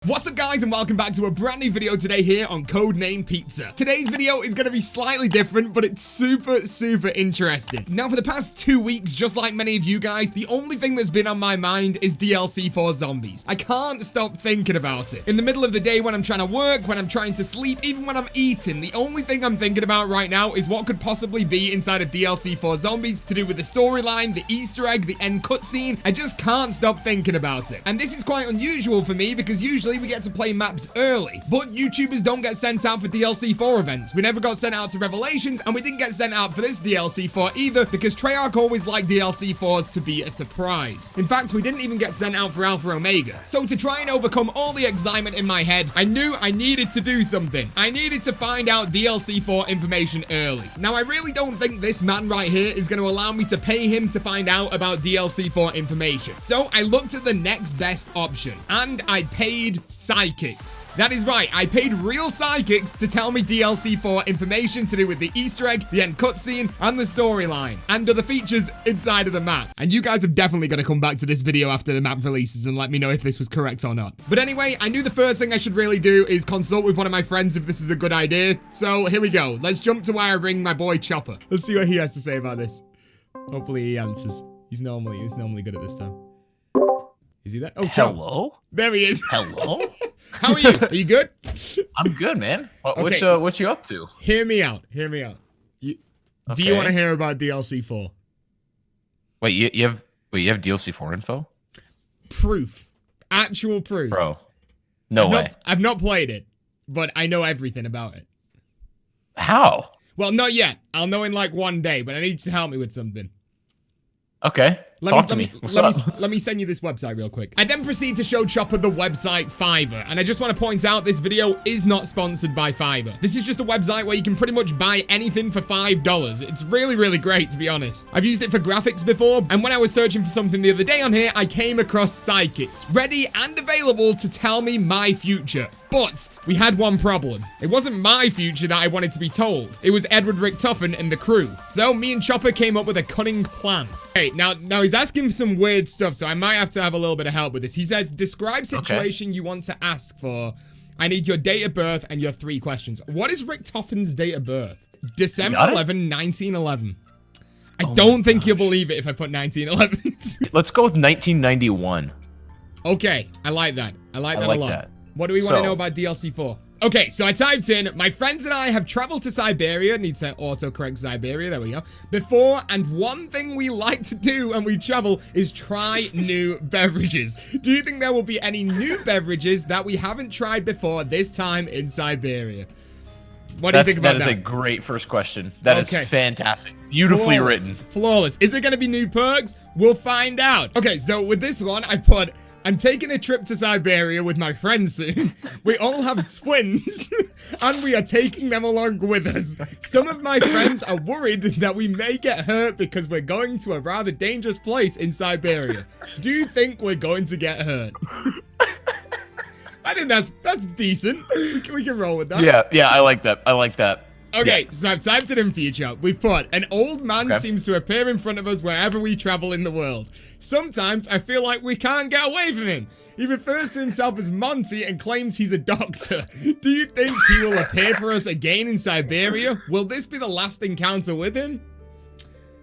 What's up guys, and welcome back to a brand new video today here on CodeNamePizza. Today's video is going to be slightly different, but it's super interesting. Now for the past 2 weeks, just like many of you guys, the only thing that's been on my mind is DLC4 zombies. I can't stop thinking about it. In the middle of the day when I'm trying to work, when I'm trying to sleep, even when I'm eating, the only thing I'm thinking about right now is what could possibly be inside of DLC4 zombies to do with the storyline, the Easter egg, the end cutscene. I just can't stop thinking about it. And this is quite unusual for me because usually we get to play maps early, but YouTubers don't get sent out for DLC4 events. We never got sent out to Revelations, and we didn't get sent out for this DLC4 either because Treyarch always liked DLC4s to be a surprise. In fact, we didn't even get sent out for Alpha Omega. So to try and overcome all the excitement in my head, I knew I needed to do something. I needed to find out DLC4 information early. Now, I really don't think this man right here is going to allow me to pay him to find out about DLC4 information. So I looked at the next best option, and I paid psychics. That is right, I paid real psychics to tell me DLC4 information to do with the Easter egg, the end cutscene, and the storyline, and other features inside of the map. And you guys have definitely got to come back to this video after the map releases and let me know if this was correct or not. But anyway, I knew the first thing I should really do is consult with one of my friends if this is a good idea. So here we go. Let's jump to where I bring my boy Chopper. Let's see what he has to say about this. Hopefully he answers. He's normally good at this time. Is he there? Oh, hello. There he is. Hello. How are you? Are you good? I'm good, man. Okay. What you up to? Hear me out. Do you want to hear about DLC4? Wait, you have DLC4 info? Proof. Actual proof. Bro. No way. I've not played it, but I know everything about it. How? Well, not yet. I'll know in like one day, but I need you to help me with something. Okay. Let me send you this website real quick. I then proceed to show Chopper the website Fiverr, and I just want to point out this video is not sponsored by Fiverr. This is just a website where you can pretty much buy anything for $5. It's really great, to be honest. I've used it for graphics before, and when I was searching for something the other day on here, I came across psychics, ready and available to tell me my future. But we had one problem. It wasn't my future that I wanted to be told. It was Edward Richtofen and the crew. So me and Chopper came up with a cunning plan. Okay, now he's asking for some weird stuff, so I might have to have a little bit of help with this. He says, describe situation you want to ask for. I need your date of birth and your 3 questions. What is Richtofen's date of birth? December 11, 1911. I don't think you'll believe it if I put 1911. Let's go with 1991. Okay, I like that. I like that a lot. What do we want to know about DLC4? Okay, so I typed in, my friends and I have traveled to Siberia, need to autocorrect Siberia, there we go, before, and one thing we like to do when we travel is try new beverages. Do you think there will be any new beverages that we haven't tried before this time in Siberia? What do you think about that? That is a great first question. That is fantastic. Beautifully written. Flawless. Is it going to be new perks? We'll find out. Okay, so with this one, I put, I'm taking a trip to Siberia with my friends soon. We all have twins, and we are taking them along with us. Some of my friends are worried that we may get hurt because we're going to a rather dangerous place in Siberia. Do you think we're going to get hurt? I think that's decent. We can roll with that. Yeah, I like that. Okay, so I've typed it in for you, Chop. We've put, an old man seems to appear in front of us wherever we travel in the world. Sometimes I feel like we can't get away from him. He refers to himself as Monty and claims he's a doctor. Do you think he will appear for us again in Siberia? Will this be the last encounter with him?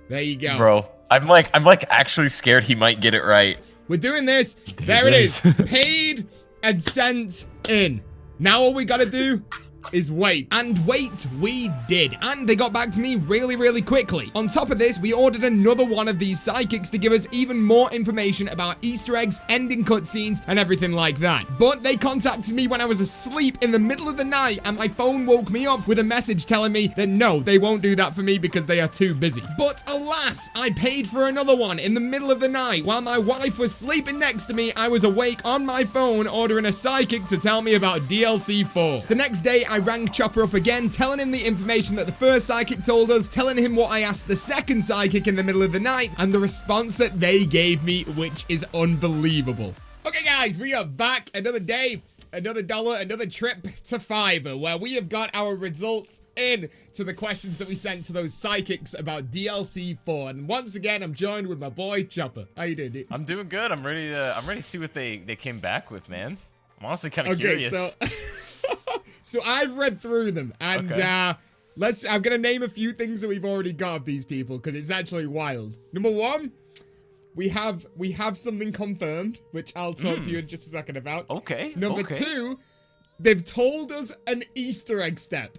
There you go. Bro, I'm like actually scared he might get it right. We're doing this. There it is. Paid and sent in. Now all we gotta do is wait. And wait, we did. And they got back to me really quickly. On top of this, we ordered another one of these psychics to give us even more information about Easter eggs, ending cutscenes, and everything like that. But they contacted me when I was asleep in the middle of the night, and my phone woke me up with a message telling me that no, they won't do that for me because they are too busy. But alas, I paid for another one in the middle of the night. While my wife was sleeping next to me, I was awake on my phone ordering a psychic to tell me about DLC4. The next day, I rang Chopper up again, telling him the information that the first psychic told us, telling him what I asked the second psychic in the middle of the night, and the response that they gave me, which is unbelievable. Okay guys, we are back. Another day, another dollar, another trip to Fiverr, where we have got our results in to the questions that we sent to those psychics about DLC4. And once again, I'm joined with my boy Chopper. How you doing, dude? I'm doing good. I'm ready to see what they came back with, man. I'm honestly kind of curious. So I've read through them, and I'm gonna name a few things that we've already got of these people because it's actually wild. Number one, we have something confirmed, which I'll talk to you in just a second about. Okay. Number two, they've told us an Easter egg step.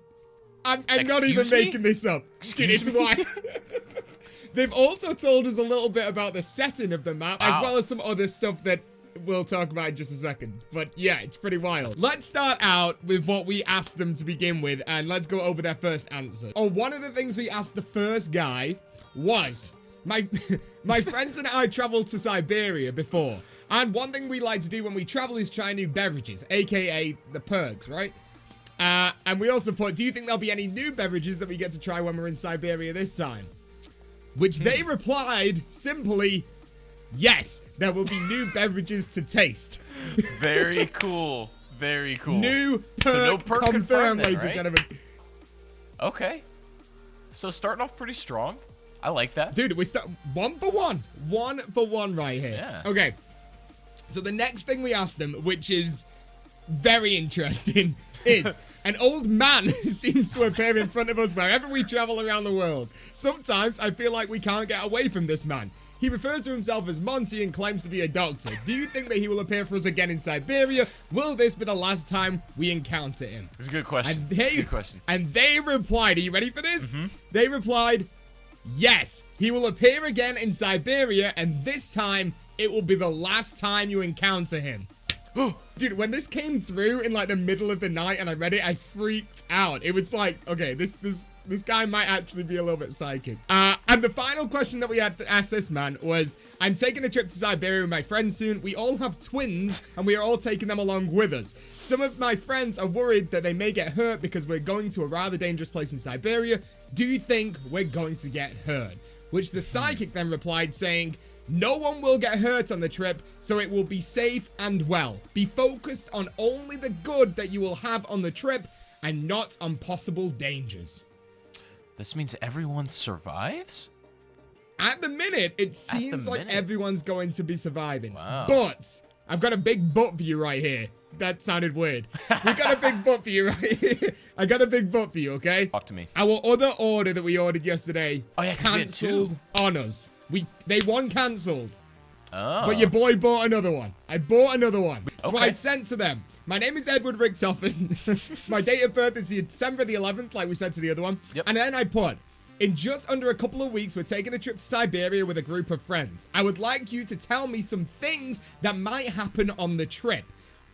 I'm not even making this up. It's why. They've also told us a little bit about the setting of the map, as well as some other stuff that we'll talk about in just a second. But yeah, it's pretty wild. Let's start out with what we asked them to begin with, and let's go over their first answer. Oh, one of the things we asked the first guy was, my friends and I traveled to Siberia before, and one thing we like to do when we travel is try new beverages, aka the perks, right? And we also put, do you think there'll be any new beverages that we get to try when we're in Siberia this time? Which they replied simply, yes, there will be new beverages to taste. Very cool. Very cool. New perk, confirmed, ladies and gentlemen. Okay. So starting off pretty strong. I like that. Dude, we start 1 for 1. 1 for 1 right here. Yeah. Okay. So the next thing we asked them, which is very interesting, is an old man seems to appear in front of us wherever we travel around the world. Sometimes I feel like we can't get away from this man. He refers to himself as Monty and claims to be a doctor. Do you think that he will appear for us again in Siberia? Will this be the last time we encounter him? It's a good question. And they replied, are you ready for this? They replied, yes, he will appear again in Siberia, and this time it will be the last time you encounter him. Dude, when this came through in like the middle of the night and I read it, I freaked out. It was like, okay, this guy might actually be a little bit psychic. And the final question that we had to ask this man was, I'm taking a trip to Siberia with my friends soon. We all have twins and we are all taking them along with us. Some of my friends are worried that they may get hurt because we're going to a rather dangerous place in Siberia. Do you think we're going to get hurt? Which the psychic then replied saying, no one will get hurt on the trip, so it will be safe and well. Be focused on only the good that you will have on the trip and not on possible dangers. This means everyone survives? At the minute, it seems like everyone's going to be surviving. Wow. But I've got a big but for you right here. That sounded weird. We got a big but for you right here. I got a big but for you, okay? Talk to me. Our other order that we ordered yesterday cancelled on us. They won cancelled. Oh. But your boy bought another one. I bought another one. So I sent to them. My name is Edward Richtofen. My date of birth is December the 11th, like we said to the other one. Yep. And then I put, in just under a couple of weeks, we're taking a trip to Siberia with a group of friends. I would like you to tell me some things that might happen on the trip.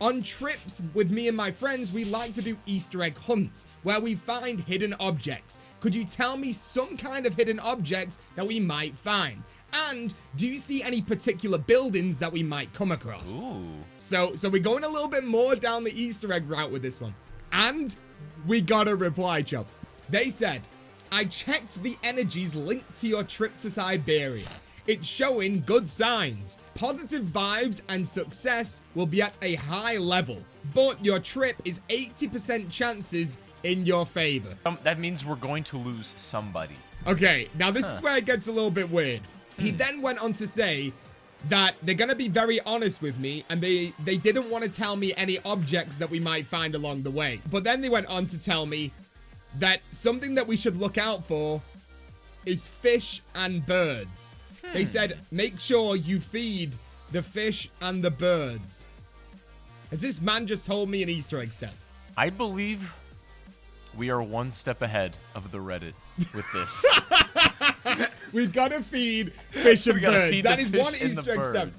On trips with me and my friends, we like to do Easter egg hunts where we find hidden objects. Could you tell me some kind of hidden objects that we might find? And do you see any particular buildings that we might come across? Ooh. So we're going a little bit more down the Easter egg route with this one. And we got a reply, Chop. They said, I checked the energies linked to your trip to Siberia. It's showing good signs. Positive vibes and success will be at a high level, but your trip is 80% chances in your favor. That means we're going to lose somebody. Okay, now this is where it gets a little bit weird. He then went on to say that they're going to be very honest with me and they didn't want to tell me any objects that we might find along the way. But then they went on to tell me that something that we should look out for is fish and birds. They said, make sure you feed the fish and the birds. Has this man just told me an Easter egg step? I believe we are one step ahead of the Reddit with this. We've got to feed fish and birds. That is one Easter egg step.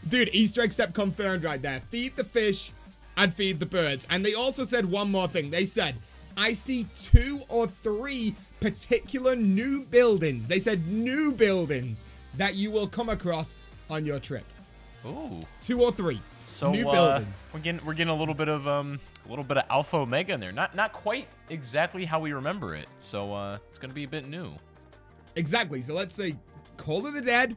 Dude, Easter egg step confirmed right there. Feed the fish and feed the birds. And they also said one more thing. They said, I see 2 or 3 particular new buildings. They said new buildings that you will come across on your trip. Ooh. 2 or 3 so, new buildings. We're getting a little bit of Alpha Omega in there. Not quite exactly how we remember it. So it's gonna be a bit new. Exactly. So let's say Call of the Dead,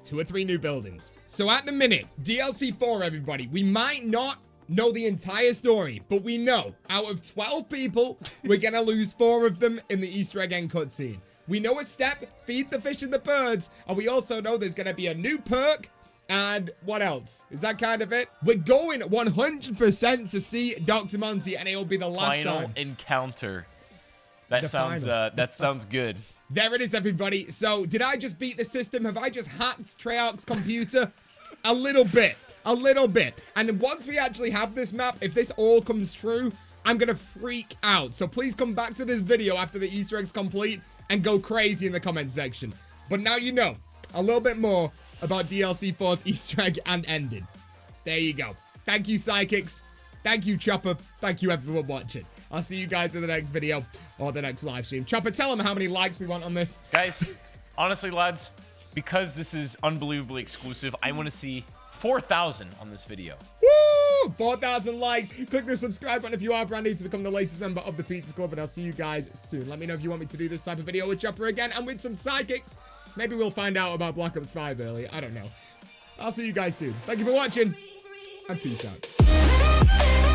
2 or 3 new buildings. So at the minute, DLC4, everybody, we might not know the entire story, but we know out of 12 people, we're gonna lose 4 of them in the Easter egg end cutscene. We know a step, feed the fish and the birds, and we also know there's gonna be a new perk And what else? Is that kind of it? We're going 100% to see Dr. Monty, and it'll be the last Final time. encounter. That sounds good. There it is, everybody. So, did I just beat the system? Have I just hacked Treyarch's computer? A little bit. A little bit. And once we actually have this map, if this all comes true, I'm gonna freak out. So please come back to this video after the Easter egg's complete and go crazy in the comment section. But now you know a little bit more about DLC4's Easter egg and ending. There you go. Thank you, Psychics. Thank you, Chopper. Thank you, everyone watching. I'll see you guys in the next video or the next live stream. Chopper, tell them how many likes we want on this. Guys, honestly, lads, because this is unbelievably exclusive, I want to see 4,000 on this video. Woo! 4,000 likes. Click the subscribe button if you are brand new to become the latest member of the Pizza Club, and I'll see you guys soon. Let me know if you want me to do this type of video with Chopper again and with some Psychics. Maybe we'll find out about Black Ops 5 early. I don't know. I'll see you guys soon. Thank you for watching, and peace out.